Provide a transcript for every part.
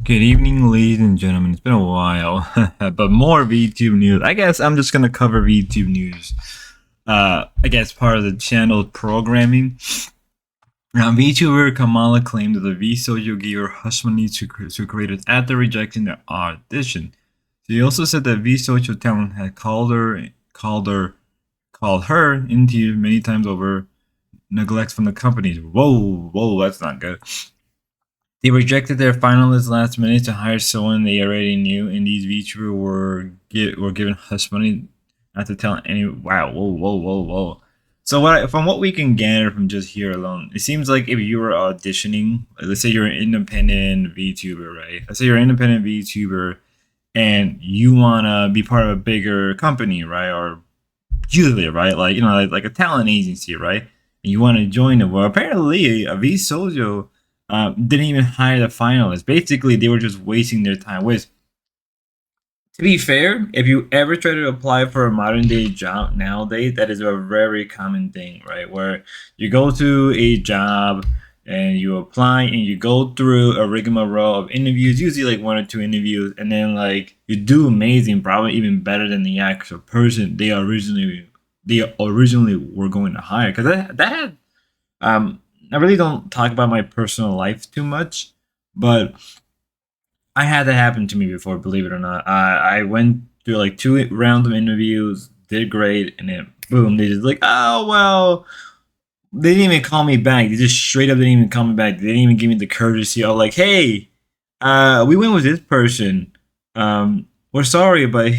Good evening, ladies and gentlemen. It's been a while, but more VTube news. I guess I'm just gonna cover VTube news. I guess part of the channel programming. Now, VTuber Camila claimed that the vshojo gave her hush money to creators after rejecting their audition. She also said that vshojo talent had called her in tears many times over neglect from the companies. Whoa, that's not good. They rejected their finalists last minute to hire someone they already knew, and these VTubers were given hush money not to tell any. Wow, whoa. So from what we can gather from just here alone, it seems like if you were auditioning, let's say you're an independent VTuber, right? Let's say you're an independent VTuber, and you wanna be part of a bigger company, right? Or usually, right? Like like a talent agency, right? And you want to join it. Well, apparently, a vshojo didn't even hire the finalists. Basically, they were just wasting their time. Which, to be fair, if you ever try to apply for a modern day job nowadays, that is a very common thing, right? Where you go to a job and you apply and you go through a rigmarole of interviews, usually like one or two interviews, and then like you do amazing, probably even better than the actual person they originally were going to hire. Because that had I really don't talk about my personal life too much, but I had that happen to me before, believe it or not. I went through like two rounds of interviews, did great, and then boom, they just like, oh well, they didn't even call me back. They just straight up didn't even call me back. They didn't even give me the courtesy of like, hey, we went with this person. We're sorry, but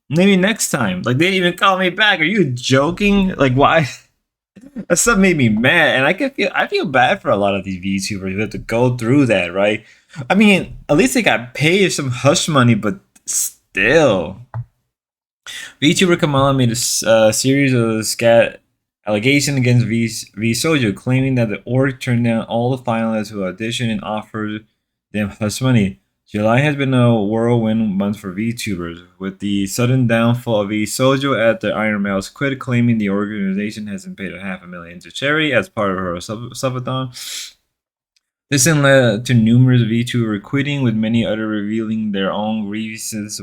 maybe next time. Like they didn't even call me back. Are you joking? Like why? That stuff made me mad, and I feel bad for a lot of these VTubers who have to go through that, right? I mean, at least they got paid some hush money, but still. VTuber Kamala made a series of scat allegations against vshojo, claiming that the org turned down all the finalists who auditioned and offered them hush money. July has been a whirlwind month for VTubers, with the sudden downfall of vshojo after Iron Mouse quit, claiming the organization hasn't paid $500,000 to charity as part of her subathon. This then led to numerous VTubers quitting, with many others revealing their own grievances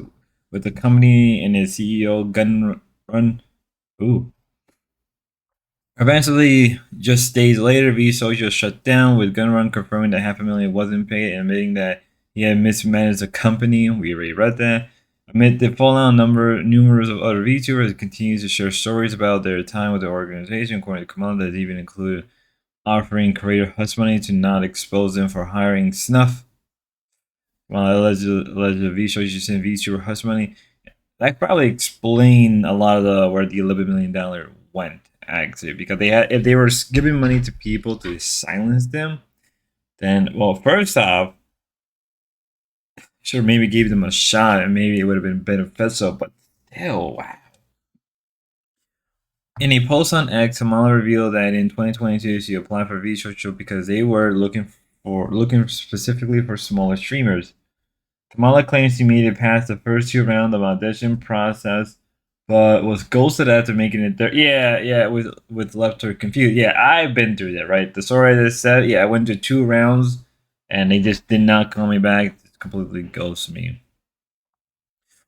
with the company and its CEO Gun Run. Ooh. Eventually, just days later, vshojo shut down, with Gunrun confirming that $500,000 wasn't paid and admitting that he had mismanaged the company. We already read that. Amid the fallout, numerous of other VTubers continue to share stories about their time with the organization, according to Camila, that even include offering creator hush money to not expose them for hiring snuff. While alleged vshojo sent VTuber hush money, that probably explain a lot of where the $11 million went, actually, because if they were giving money to people to silence them, then well, first off, sure, maybe gave them a shot and maybe it would have been beneficial, but still, wow. In a post on X, Kamala revealed that in 2022 she applied for vshojo because they were looking specifically for smaller streamers. Kamala claims she made it past the first two rounds of audition process, but was ghosted after making it there. Yeah, with left her confused. Yeah, I've been through that, right? The story I just said, yeah, I went to two rounds and they just did not call me back. Just completely ghosted me.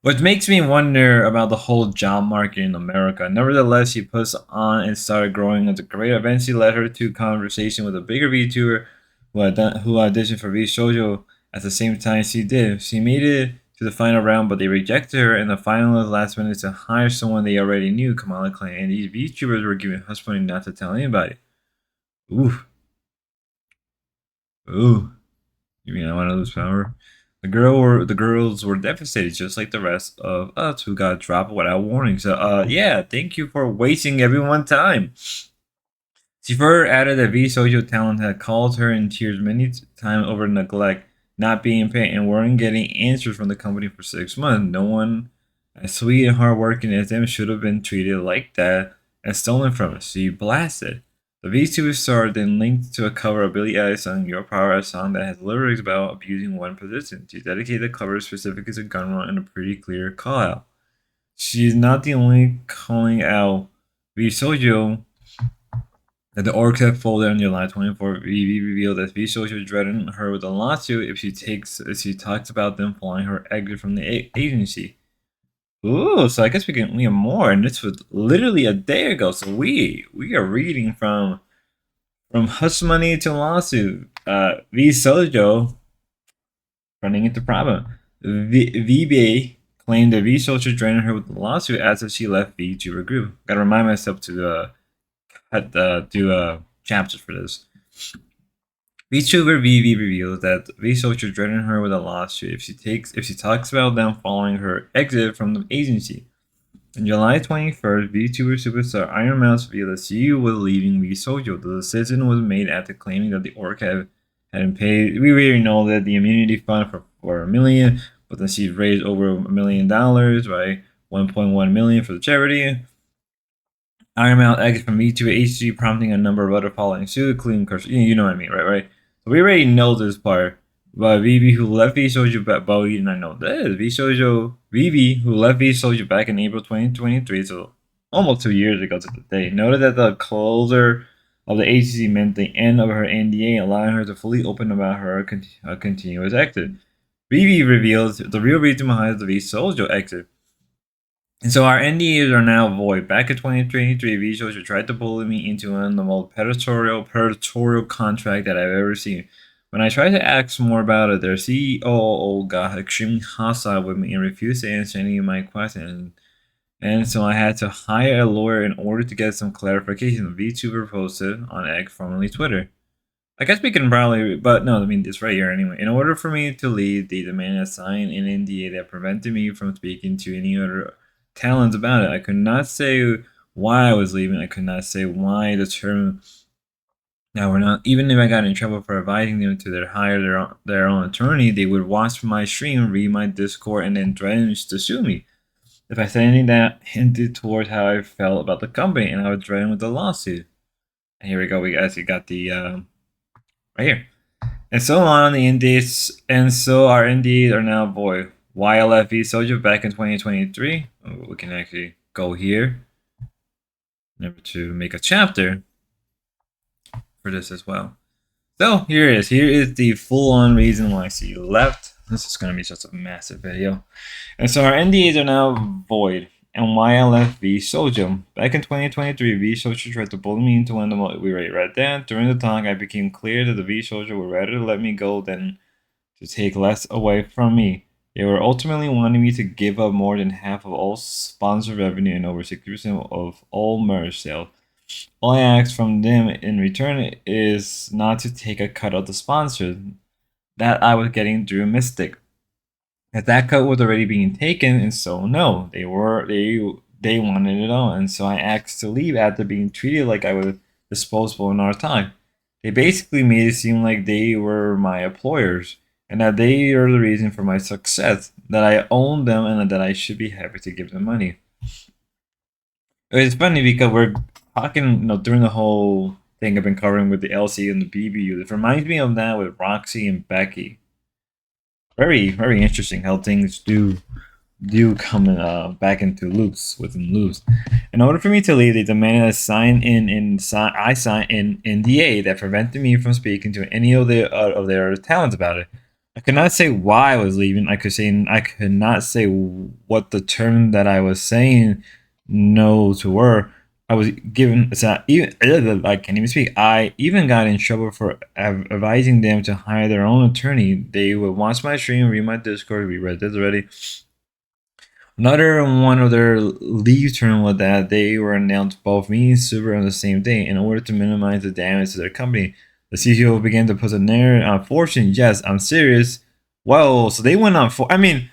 Which makes me wonder about the whole job market in America. Nevertheless, she puts on and started growing as a career. Eventually led her to conversation with a bigger VTuber who auditioned for vshojo at the same time she did. She made it to the final round, but they rejected her in the final last minute to hire someone they already knew, Kamala claimed. And these VTubers were given hush money not to tell anybody. Ooh. You mean I want to lose power? The girls were devastated, just like the rest of us who got dropped without warning. So, yeah, thank you for wasting everyone's time. She further added that vshojo talent had called her in tears many times over neglect, not being paid, and weren't getting answers from the company for 6 months. No one as sweet and hardworking as them should have been treated like that and stolen from us. She blasted. The VTuber star then linked to a cover of Billie Eilish's song Your Power, a song that has lyrics about abusing one position. She dedicated the cover specifically to Gunrun and a pretty clear call out. She's not the only calling out vshojo. That the Orchid folded on July 24th, VV revealed that vshojo threatened her with a lawsuit if she talks about them following her exit from the agency. Ooh, so I guess we have more, and this was literally a day ago. So we are reading from hush money to lawsuit. vshojo running into problem. veibae claimed that vshojo threatened her with a lawsuit after she left vtuber group. Gotta remind myself to do chapters for this. VTuber VV reveals that vshojo threatened her with a lawsuit if she talks about them following her exit from the agency. On July 21st, VTuber superstar Iron Mouse revealed that she was leaving vshojo. The decision was made after claiming that the org hadn't paid. We already know that the immunity fund for $1 million, but then she raised over $1 million, right? 1.1 million for the charity. Iron Mouse exit from VTuber agency, prompting a number of other following suit, including you know what I mean, right? So we already know this part. But Vivi, who left vshojo back, but we didn't know this. Vivi, who left vshojo back in April 2023, so almost 2 years ago to the day, noted that the closure of the agency meant the end of her NDA, allowing her to fully open about her continuous exit. Vivi reveals the real reason behind the vshojo exit. And so our NDAs are now void. Back in 2023, vshojo tried to bully me into one of the most predatory contract that I've ever seen. When I tried to ask more about it, their CEO got extremely hostile with me and refused to answer any of my questions. And so I had to hire a lawyer in order to get some clarification. VTuber posted on X, formerly Twitter. I guess we can probably, but no, I mean, it's right here anyway. In order for me to leave, they demanded a sign an NDA that prevented me from speaking to any other talents about it. I could not say why I was leaving. I could not say why the term. Now we're not. Even if I got in trouble for advising them to hire their own attorney, they would watch my stream, read my Discord, and then threaten to sue me if I said anything that hinted towards how I felt about the company, and I would threaten with a lawsuit. And here we go. We actually got the right here. And so on the NDAs, and so our NDAs are now void. YLF vshojo back in 2023. We can actually go here. Remember to make a chapter for this as well. So here it is. Here is the full-on reason why she left. This is going to be such a massive video. And so our NDAs are now void. And why I left vshojo. Back in 2023, vshojo tried to bully me into one of the... We already read that. During the talk, I became clear that the vshojo would rather let me go than to take less away from me. They were ultimately wanting me to give up more than half of all sponsor revenue and over 60% of all merch sales. All I asked from them in return is not to take a cut of the sponsor that I was getting through Mystic. As that cut was already being taken, and so no, they wanted it all, and so I asked to leave after being treated like I was disposable in our time. They basically made it seem like they were my employers, and that they are the reason for my success, that I own them, and that I should be happy to give them money. It's funny because we're talking, during the whole thing I've been covering with the LC and the BBU. It reminds me of that with Roxy and Becky. Very, very interesting how things do come back into loops within loops. In order for me to leave, they demanded I sign an NDA that prevented me from speaking to any of their talents about it. I could not say why I was leaving. I could not say what the term that I was saying no to were. I was given, I can't even speak. I even got in trouble for advising them to hire their own attorney. They would watch my stream, read my Discord. We read this already. Another one of their leave term was that they were announced both me and Super on the same day in order to minimize the damage to their company. The CEO began to put a narrative on Fortune. Yes, I'm serious. Whoa, so they went on for. I mean,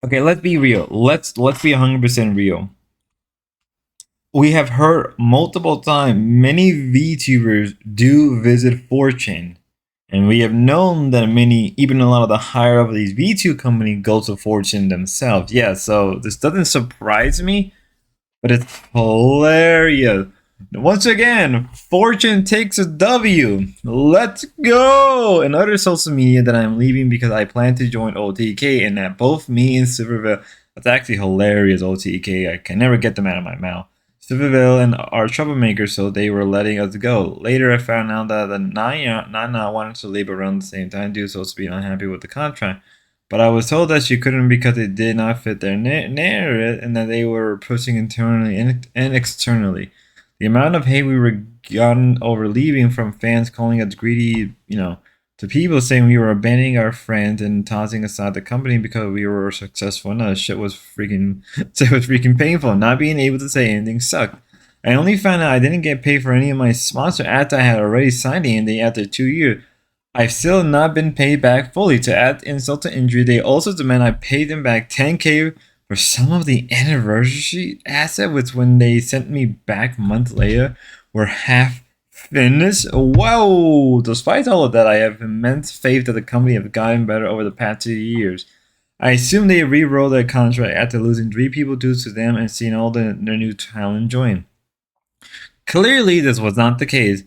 okay, let's be real. Let's be 100% real. We have heard multiple times many VTubers do visit Fortune, and we have known that even a lot of the higher up of these VTube companies go to Fortune themselves. Yeah, so this doesn't surprise me, but it's hilarious. Once again, Fortune takes a W. Let's go! And other social media that I'm leaving because I plan to join OTK, and that both me and Silverville, that's actually hilarious, OTK. I can never get them out of my mouth. Civil and are troublemakers, so they were letting us go. Later, I found out that the Nana wanted to leave around the same time due to be unhappy with the contract. But I was told that she couldn't because it did not fit their narrative and that they were pushing internally and externally. The amount of hate we were gotten over leaving from fans calling us greedy, to people saying we were abandoning our friends and tossing aside the company because we were successful enough. Shit was freaking painful. Not being able to say anything sucked. I only found out I didn't get paid for any of my sponsor after I had already signed the ending after 2 years. I've still not been paid back fully. To add insult to injury, they also demand I pay them back 10K for some of the anniversary asset, which when they sent me back a month later were half finished. Whoa! Despite all of that, I have immense faith that the company have gotten better over the past 2 years. I assume they rewrote their contract after losing 3 people due to them and seeing all their new talent join. Clearly, this was not the case.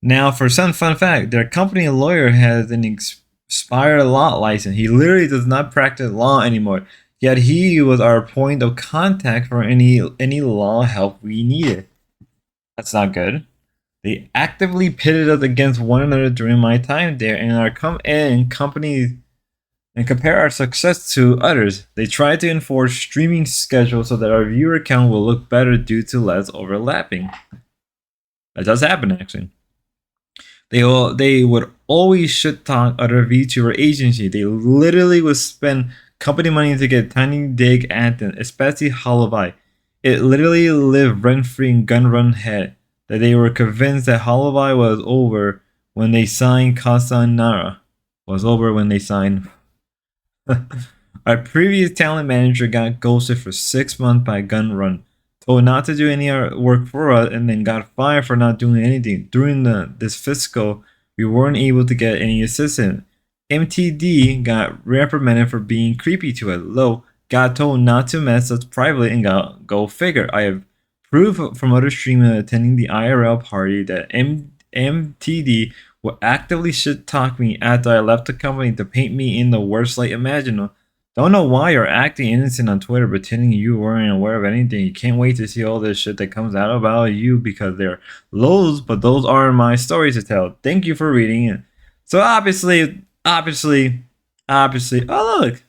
Now, for some fun fact, their company lawyer has an expired law license. He literally does not practice law anymore. Yet he was our point of contact for any law help we needed. That's not good. They actively pitted us against one another during my time there, and our companies and compare our success to others. They tried to enforce streaming schedules so that our viewer count will look better due to less overlapping. That does happen, actually. They would always shit talk other VTuber agency. They literally would spend company money to get tiny dig at them, especially hololive. It literally lived rent free in gun run head. That they were convinced that hololive was over when they signed Casanara. Was over when they signed. Our previous talent manager got ghosted for 6 months by Gun Run, told not to do any work for us, and then got fired for not doing anything. During this fiscal, we weren't able to get any assistance. MTD got reprimanded for being creepy to us. Low got told not to mess us privately and got go figure. I have proof from other streamers attending the IRL party that MTD would actively shit talk me after I left the company to paint me in the worst light imaginable. Don't know why you're acting innocent on Twitter, pretending you weren't aware of anything. You can't wait to see all this shit that comes out about you because they're loads, but those aren't my stories to tell. Thank you for reading it. So obviously, oh look,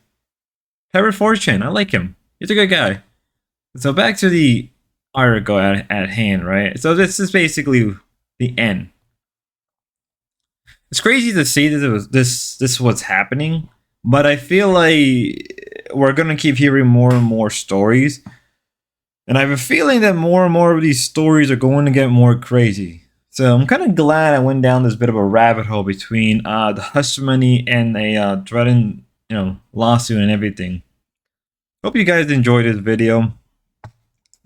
Pepper Fortune, I like him. He's a good guy. So back to the article at hand, right? So this is basically the end. It's crazy to see that this what's happening, but I feel like we're gonna keep hearing more and more stories, and I have a feeling that more and more of these stories are going to get more crazy. So I'm kind of glad I went down this bit of a rabbit hole between the hush money and a threatened, lawsuit and everything. Hope you guys enjoyed this video.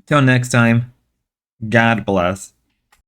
Till next time, God bless.